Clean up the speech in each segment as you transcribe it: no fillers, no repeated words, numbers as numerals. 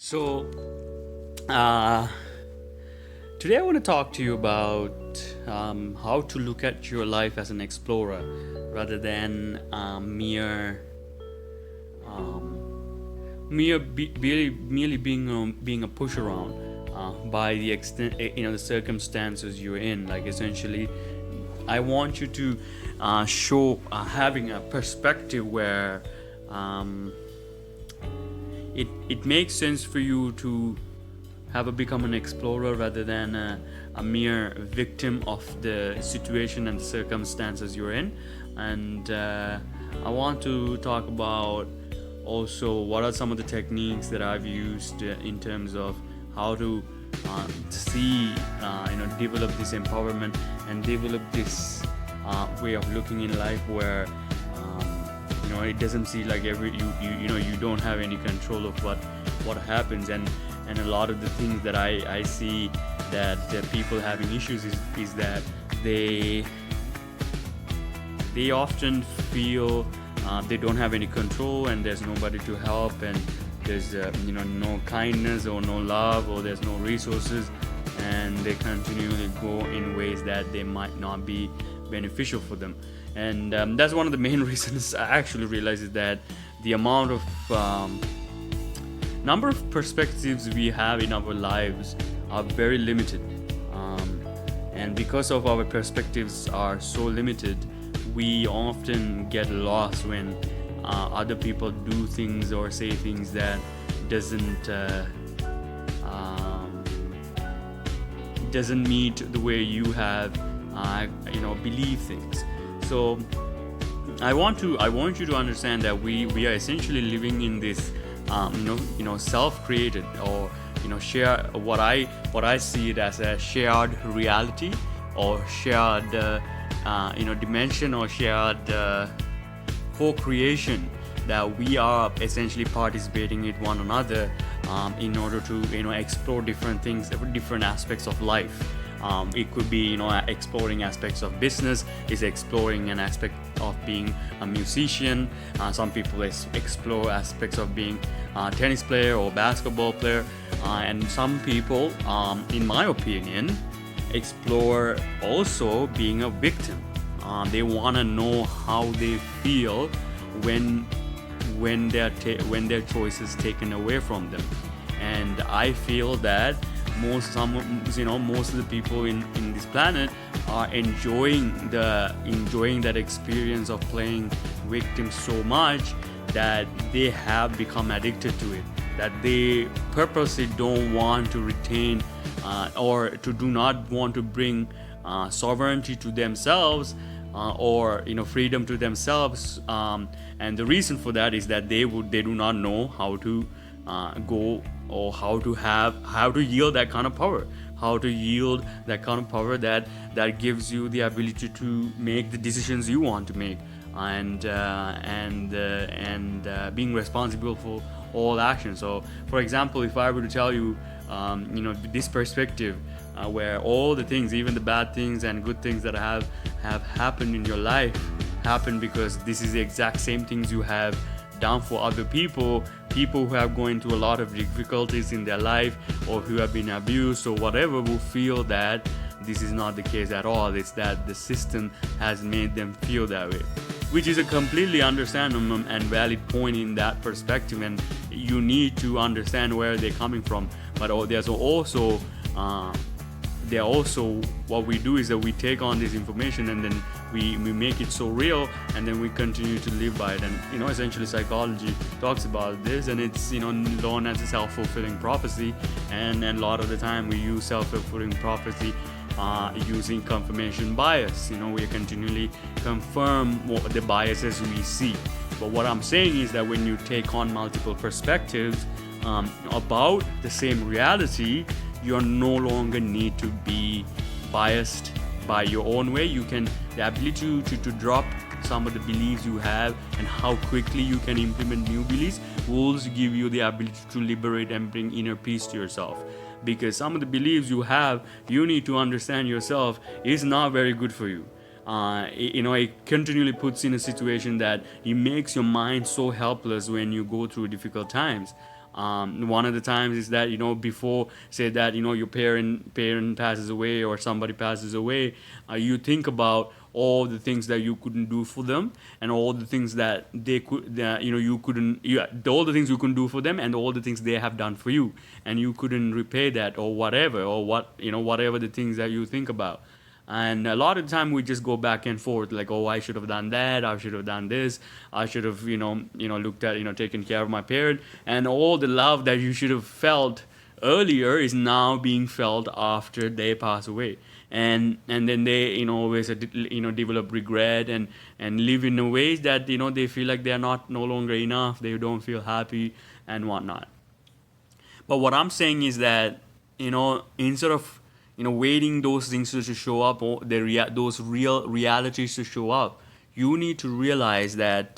So, uh, today I want to talk to you about how to look at your life as an explorer rather than merely being a push around by the extent the circumstances you're in. Like essentially, I want you to show having a perspective where um, it makes sense for you to become an explorer rather than a mere victim of the situation and the circumstances you're in. And I want to talk about also what are some of the techniques that I've used in terms of how to develop this empowerment and develop this way of looking in life where it doesn't seem like you don't have any control of what happens. And a lot of the things that I see that people having issues is that they often feel they don't have any control, and there's nobody to help, and there's no kindness or no love, or there's no resources, and they continually go in ways that they might not be beneficial for them. And that's one of the main reasons I actually realized is that the amount of number of perspectives we have in our lives are very limited, and because of our perspectives are so limited, we often get lost when other people do things or say things that doesn't meet the way you have believe things. So I want you to understand that we are essentially living in this self-created, or share what I see it as a shared reality, or shared dimension, or shared co-creation that we are essentially participating with one another in order to explore different things, different aspects of life. It could be exploring aspects of business, is exploring an aspect of being a musician. Some people explore aspects of being a tennis player or basketball player, and some people, in my opinion, explore also being a victim. They want to know how they feel when their choices taken away from them. And I feel that most of the people in this planet are enjoying that experience of playing victim so much that they have become addicted to it, that they purposely don't want to retain or to do not want to bring sovereignty to themselves, or freedom to themselves, and the reason for that is that they do not know how to go, or how to yield that kind of power, that gives you the ability to make the decisions you want to make, and being responsible for all actions. So for example, if I were to tell you this perspective, where all the things, even the bad things and good things that have happened in your life, happen because this is the exact same things you have done for other people who have gone through a lot of difficulties in their life, or who have been abused or whatever, will feel that this is not the case at all. It's that the system has made them feel that way, which is a completely understandable and valid point in that perspective, and you need to understand where they're coming from. But there's also what we do is that we take on this information, and then we make it so real, and then we continue to live by it. And essentially psychology talks about this, and it's known as a self-fulfilling prophecy. And a lot of the time we use self-fulfilling prophecy using confirmation bias. We continually confirm the biases we see. But what I'm saying is that when you take on multiple perspectives about the same reality, you no longer need to be biased by your own way. The ability to drop some of the beliefs you have, and how quickly you can implement new beliefs, will also give you the ability to liberate and bring inner peace to yourself. Because some of the beliefs you have, you need to understand yourself, is not very good for you. It continually puts in a situation that it makes your mind so helpless when you go through difficult times. One of the times is that, before, say that, your parent passes away or somebody passes away, you think about all the things that you couldn't do for them, and all the things that they could, that, you couldn't, all the things you couldn't do for them, and all the things they have done for you, and you couldn't repay that, or whatever, or whatever the things that you think about. And a lot of the time we just go back and forth, like, oh, I should have done that, I should have done this, I should have, looked at, taken care of my parent, and all the love that you should have felt earlier is now being felt after they pass away. And then they, always, develop regret, and live in a ways that, they feel like they're not no longer enough, they don't feel happy and whatnot. But what I'm saying is that, instead of, waiting those things to show up, or those real realities to show up, you need to realize that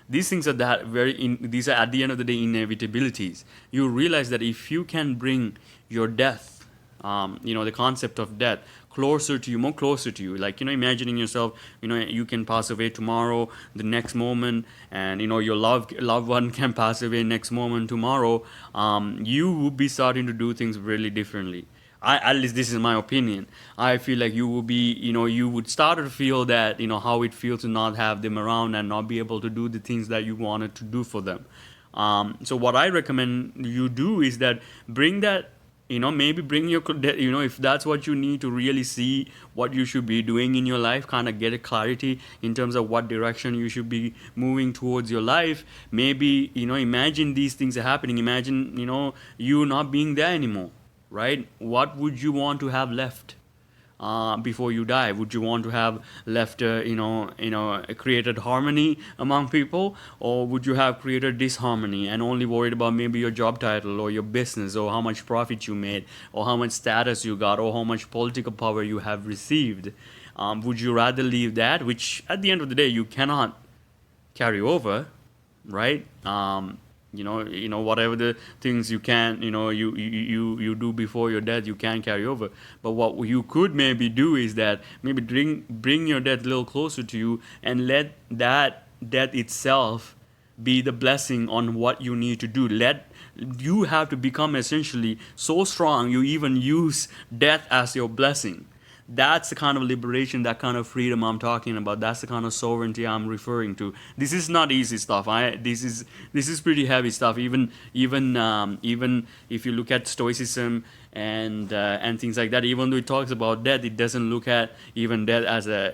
these things are these are, at the end of the day, inevitabilities. You realize that if you can bring your death, the concept of death, closer to you, more closer to you, like, imagining yourself, you can pass away tomorrow, the next moment, and, your loved one can pass away next moment tomorrow, you will be starting to do things really differently. At least this is my opinion. I feel like you will be, you would start to feel that, how it feels to not have them around and not be able to do the things that you wanted to do for them. So what I recommend you do is that bring that, maybe bring your, if that's what you need to really see what you should be doing in your life, kind of get a clarity in terms of what direction you should be moving towards your life. Maybe, imagine these things are happening. Imagine, you not being there anymore. Right? What would you want to have left before you die? Would you want to have left, created harmony among people, or would you have created disharmony and only worried about maybe your job title or your business or how much profit you made or how much status you got or how much political power you have received? Would you rather leave that, which at the end of the day you cannot carry over, right? Whatever the things you can, you do before your death, you can carry over. But what you could maybe do is that maybe bring your death a little closer to you, and let that death itself be the blessing on what you need to do. You have to become essentially so strong you even use death as your blessing. That's the kind of liberation, that kind of freedom I'm talking about. That's the kind of sovereignty I'm referring to. This is not easy stuff. This is pretty heavy stuff. Even if you look at Stoicism and things like that, even though it talks about death, it doesn't look at even death as a,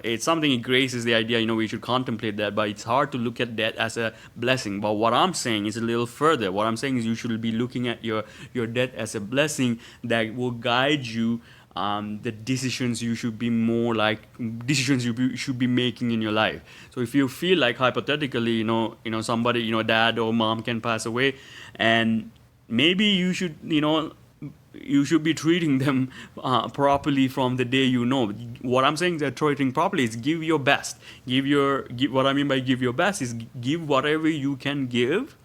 it's something, it graces the idea, we should contemplate that, but it's hard to look at death as a blessing. But what I'm saying is a little further. What I'm saying is you should be looking at your death as a blessing that will guide you, the decisions you should be should be making in your life. So if you feel like, hypothetically, somebody, dad or mom can pass away, and maybe you should be treating them properly from the day. What I'm saying that treating properly is give your best. What I mean by give your best is give whatever you can give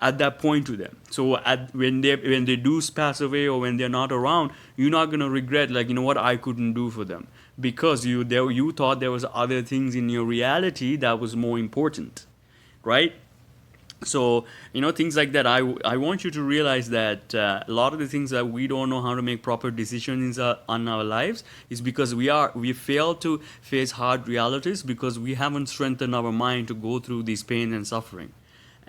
at that point to them. So when they do pass away, or when they're not around, you're not going to regret, like, what I couldn't do for them, because you thought there was other things in your reality that was more important, right? So, things like that. I want you to realize that a lot of the things that we don't know how to make proper decisions on our lives is because we fail to face hard realities, because we haven't strengthened our mind to go through this pain and suffering.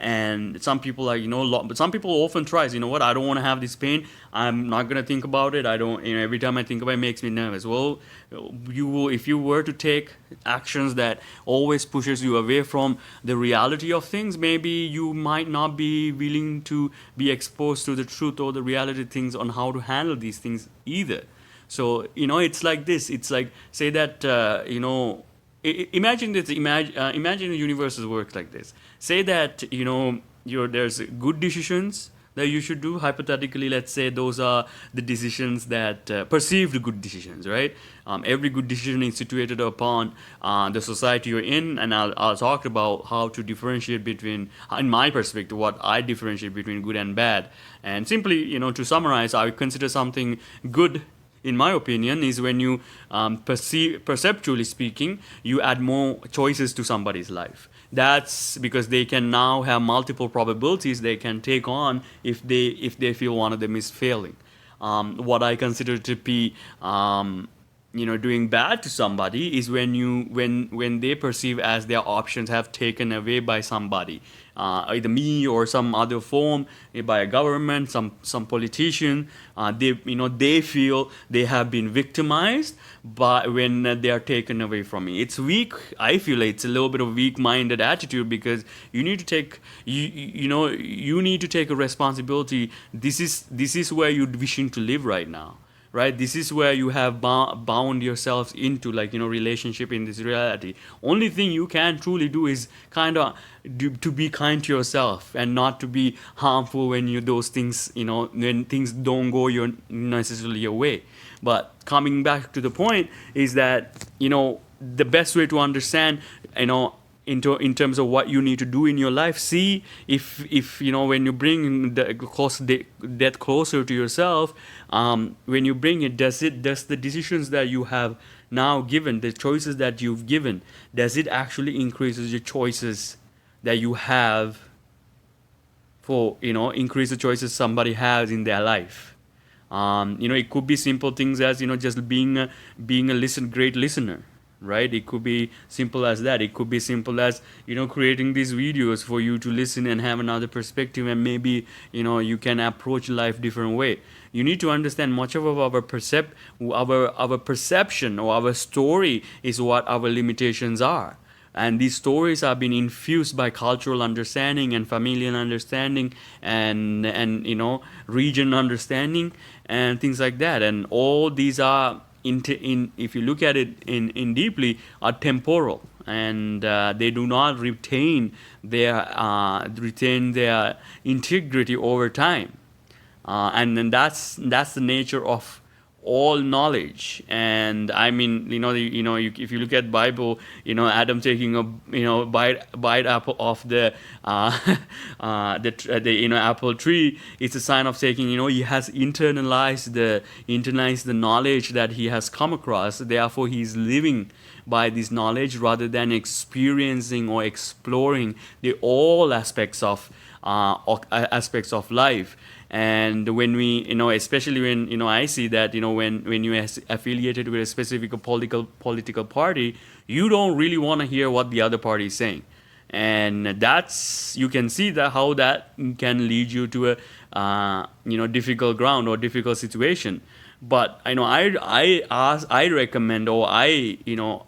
And some people but some people often try, I don't want to have this pain, I'm not going to think about it, I don't, every time I think about it, it makes me nervous. Well, if you were to take actions that always pushes you away from the reality of things, maybe you might not be willing to be exposed to the truth or the reality of things on how to handle these things either. So, it's like this. It's like, say that, imagine this. Imagine the universe works like this. Say that there's good decisions that you should do. Hypothetically, let's say those are the decisions that perceived good decisions, right? Every good decision is situated upon the society you're in, and I'll talk about how to differentiate between, in my perspective, what I differentiate between good and bad. And simply, to summarize, I would consider something good, in my opinion, is when you perceptually speaking, you add more choices to somebody's life. That's because they can now have multiple probabilities they can take on if they feel one of them is failing. What I consider to be doing bad to somebody is when they perceive as their options have taken away by somebody, either me or some other form, by a government, some politician. They feel they have been victimized, but when they are taken away from me, it's weak. I feel it's a little bit of weak-minded attitude, because you need to take you need to take a responsibility. This is where you're wishing to live right now, right? This is where you have bound yourselves into, relationship in this reality. Only thing you can truly do is to be kind to yourself, and not to be harmful when those things, when things don't go necessarily your way. But coming back to the point is that, the best way to understand, in terms of what you need to do in your life, see if when you bring death closer to yourself, when you bring it, does the decisions that you have now given, the choices that you've given, does it actually increases your choices that you have for, increase the choices somebody has in their life? It could be simple things as, just being a great listener, right? It could be simple as that. It could be simple as, creating these videos for you to listen and have another perspective, and maybe, you can approach life different way. You need to understand much of our perception or our story is what our limitations are. And these stories have been infused by cultural understanding and familial understanding and region understanding and things like that. And all these are, if you look at it in deeply, are temporal, and they do not retain their integrity over time. And then that's the nature of all knowledge. And I mean, if you look at Bible, Adam taking a bite apple off the apple tree, it's a sign of taking, he has internalized the knowledge that he has come across. Therefore he's living by this knowledge rather than experiencing or exploring the all aspects of life. And when we, especially when, I see that, when you're affiliated with a specific political party, you don't really want to hear what the other party is saying. And you can see that how that can lead you to a, difficult ground or difficult situation. But I recommend, or I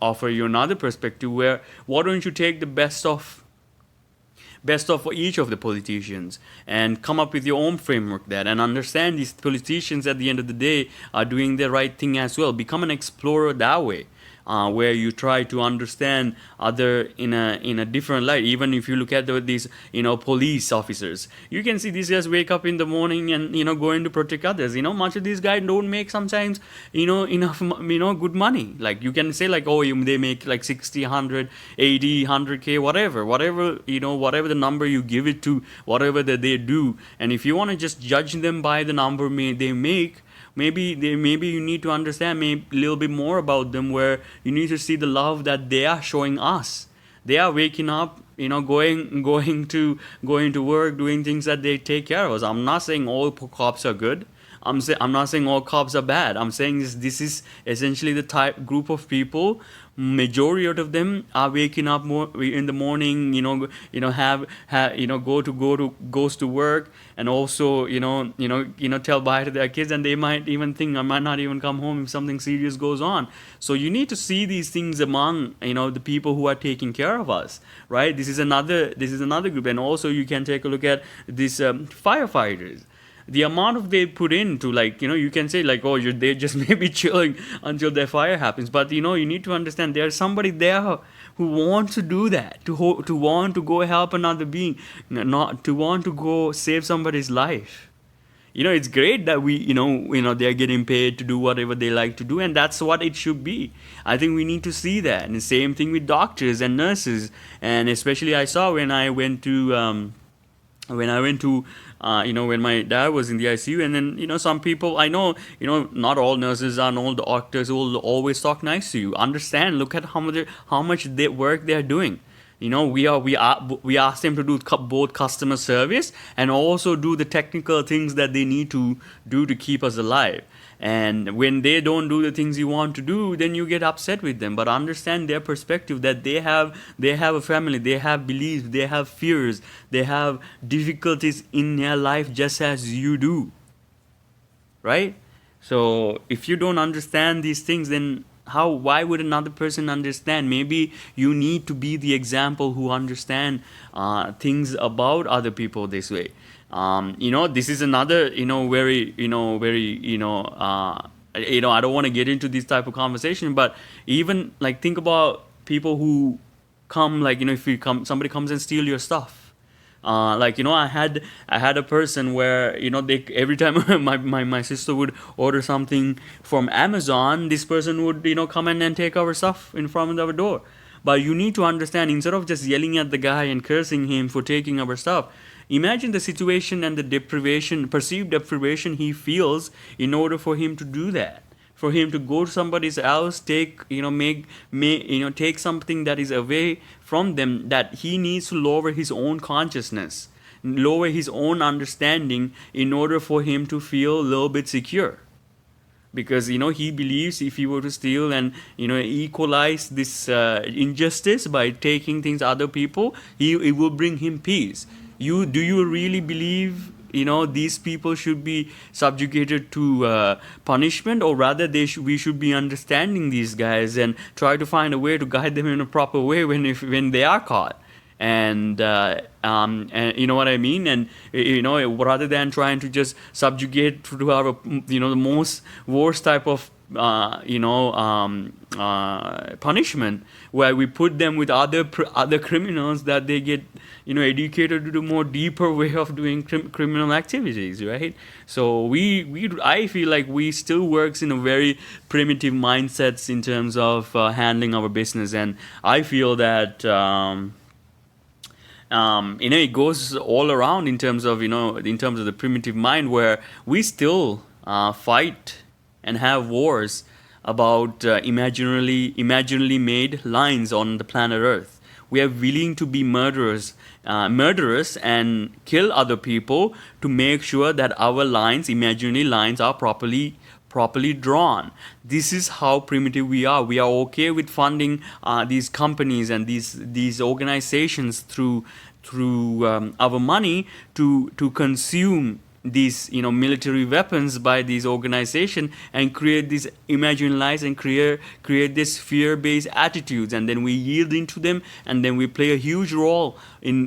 offer you another perspective where, why don't you take the best of each of the politicians and come up with your own framework there, and understand these politicians at the end of the day are doing the right thing as well. Become an explorer that way. Where you try to understand other in a different light. Even if you look at these police officers, you can see these guys wake up in the morning and going to protect others. Much of these guys don't make sometimes enough good money. Like you can say like, oh, they make like 60, 100, 80, 100K, whatever the number you give it to, whatever that they do. And if you want to just judge them by the number they make, maybe you need to understand a little bit more about them, where you need to see the love that they are showing us. They are waking up, going to work, doing things that they take care of us. I'm not saying all cops are good. I'm not saying all cops are bad. I'm saying this is essentially the type group of people. Majority of them are waking up more in the morning. Goes to work, and also tell bye to their kids, and they might even think I might not even come home if something serious goes on. So you need to see these things among the people who are taking care of us, right? This is another group, and also you can take a look at these firefighters. The amount of they put into, you can say like, oh, they just may be chilling until their fire happens. But, you need to understand there's somebody there who wants to do that, to want to go help another being, not to want to go save somebody's life. It's great that they're getting paid to do whatever they like to do, and that's what it should be. I think we need to see that. And the same thing with doctors and nurses. And especially I saw when I went to when my dad was in the ICU, and then, some people I know, not all nurses and all the doctors will always talk nice to you. Understand, look at how much work they're doing. We ask them to do both customer service and also do the technical things that they need to do to keep us alive. And when they don't do the things you want to do, then you get upset with them. But understand their perspective, that they have a family, they have beliefs, they have fears, they have difficulties in their life just as you do, right? So if you don't understand these things, then why would another person understand? Maybe you need to be the example who understand things about other people this way. This is another, I don't want to get into this type of conversation, but even like think about people who come, like, if somebody comes and steal your stuff. I had a person where, they every time my sister would order something from Amazon, this person would, come in and take our stuff in front of our door. But you need to understand, instead of just yelling at the guy and cursing him for taking our stuff, imagine the situation and the perceived deprivation he feels in order for him to do that. For him to go to somebody's house, take something that is away from them, that he needs to lower his own consciousness, lower his own understanding in order for him to feel a little bit secure. Because he believes if he were to steal and equalize this injustice by taking things other people, it will bring him peace. Do you really believe these people should be subjugated to punishment, or rather we should be understanding these guys and try to find a way to guide them in a proper way when they are caught? And you know what I mean? And rather than trying to just subjugate to our the most worst type of punishment, where we put them with other criminals that they get educated to do more deeper way of doing criminal activities, right? So I feel like we still works in a very primitive mindsets in terms of handling our business, and I feel that it goes all around in terms of the primitive mind, where we still fight and have wars about imaginarily made lines on the planet Earth. We are willing to be murderers and kill other people to make sure that our imaginary lines are properly drawn. This is how primitive we are. We are okay with funding these companies and these organizations through our money to consume these military weapons by these organizations and create these imaginary lies and create this fear-based attitudes, and then we yield into them, and then we play a huge role in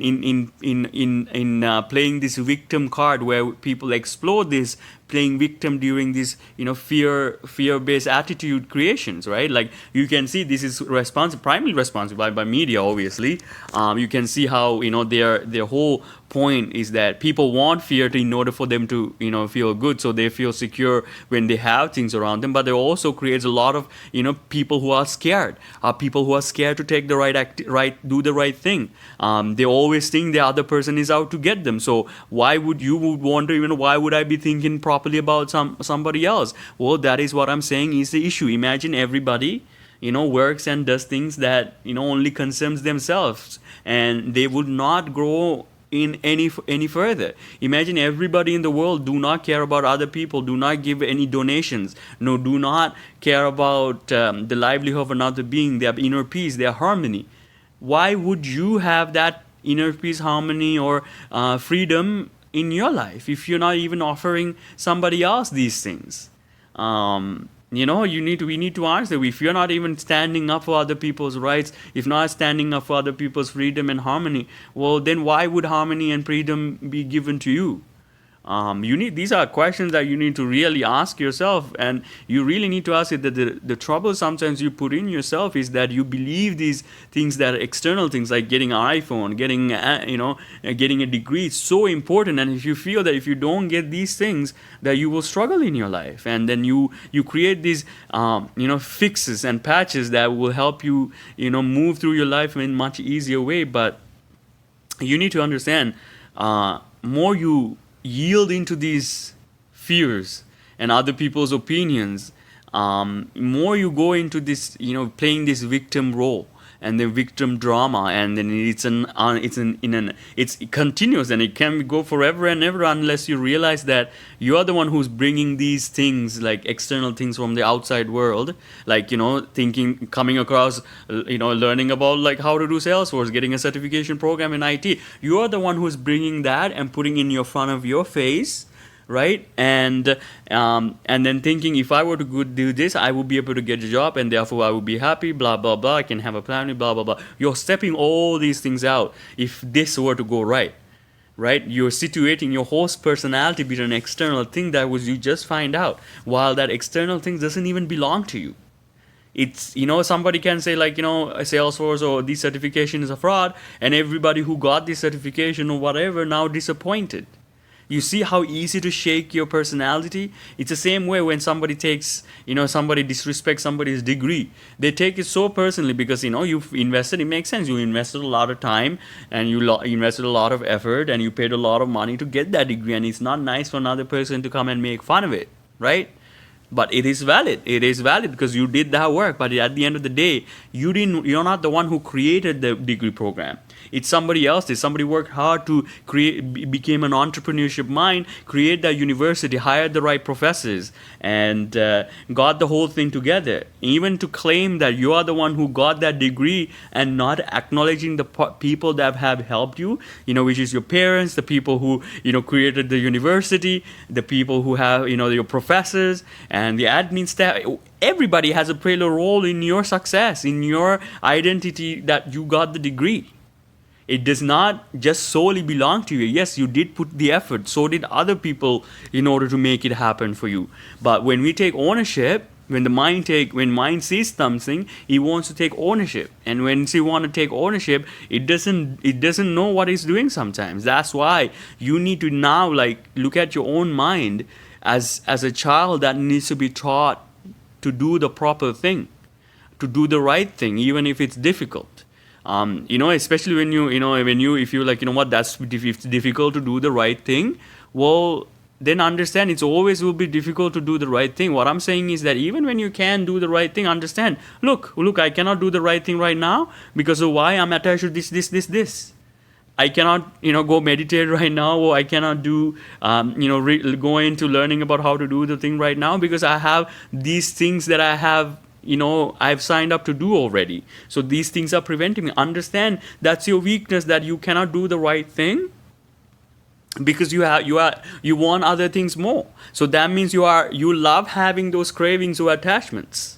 playing this victim card, where people explore this playing victim during this fear-based attitude creations, right? Like you can see this is primarily responsible by media, obviously. You can see how their whole point is that people want fear in order for them to feel good, so they feel secure when they have things around them. But it also creates a lot of people who are scared, people who are scared to take the do the right thing. They always think the other person is out to get them. So why would wonder why would I be thinking properly about somebody else? Well, that is what I'm saying is the issue. Imagine everybody works and does things that only concerns themselves, and they would not grow in any further. Imagine everybody in the world do not care about other people, do not give any donations, do not care about the livelihood of another being, their inner peace, their harmony. Why would you have that inner peace, harmony, or freedom in your life if you're not even offering somebody else these things? We need to answer. If you're not even standing up for other people's rights, if not standing up for other people's freedom and harmony, well, then why would harmony and freedom be given to you? These are questions that you need to really ask yourself, and you really need to ask it. That the trouble sometimes you put in yourself is that you believe these things that are external things, like getting an iPhone, getting a degree, is so important. And if you feel that if you don't get these things, that you will struggle in your life, and then you create these fixes and patches that will help you move through your life in a much easier way. But you need to understand, more you yield into these fears and other people's opinions, more you go into this playing this victim role, and then victim drama, and then it continues, and it can go forever and ever unless you realize that you are the one who's bringing these things, like external things from the outside world, like thinking, coming across, learning about like how to do Salesforce, getting a certification program in IT. You are the one who's bringing that and putting in your front of your face, right? And then thinking, if I were to go do this, I would be able to get a job, and therefore I would be happy, blah blah blah, I can have a family, blah blah blah. You're stepping all these things out. If this were to go right, you're situating your whole personality with an external thing that was you just find out, while that external thing doesn't even belong to you. It's, somebody can say like, Salesforce or this certification is a fraud, and everybody who got this certification or whatever now disappointed. You see how easy to shake your personality? It's the same way when somebody takes, somebody disrespects somebody's degree. They take it so personally because, you've invested, it makes sense. You invested a lot of time, and you invested a lot of effort, and you paid a lot of money to get that degree, and it's not nice for another person to come and make fun of it, right? But it is valid. It is valid because you did that work. But at the end of the day, you're not the one who created the degree program. It's somebody else. Somebody worked hard to became an entrepreneurship mind, create that university, hired the right professors, and got the whole thing together. Even to claim that you are the one who got that degree and not acknowledging the people that have helped you, which is your parents, the people who, created the university, the people who have, your professors and the admin staff. Everybody has a played a role in your success, in your identity that you got the degree. It does not just solely belong to you. Yes, you did put the effort. So did other people in order to make it happen for you. But when we take ownership, when mind sees something, it wants to take ownership. And when you want to take ownership, it doesn't know what it's doing sometimes. That's why you need to now look at your own mind as a child that needs to be taught to do the proper thing, to do the right thing, even if it's difficult. Especially when if you're like, if it's difficult to do the right thing, well, then understand it's always will be difficult to do the right thing. What I'm saying is that even when you can do the right thing, understand, look, I cannot do the right thing right now because of why I'm attached to this. I cannot, go meditate right now, or I cannot do, go into learning about how to do the thing right now because I have these things that I have, I've signed up to do already. So these things are preventing me. Understand that's your weakness, that you cannot do the right thing because you want other things more. So that means you love having those cravings or attachments.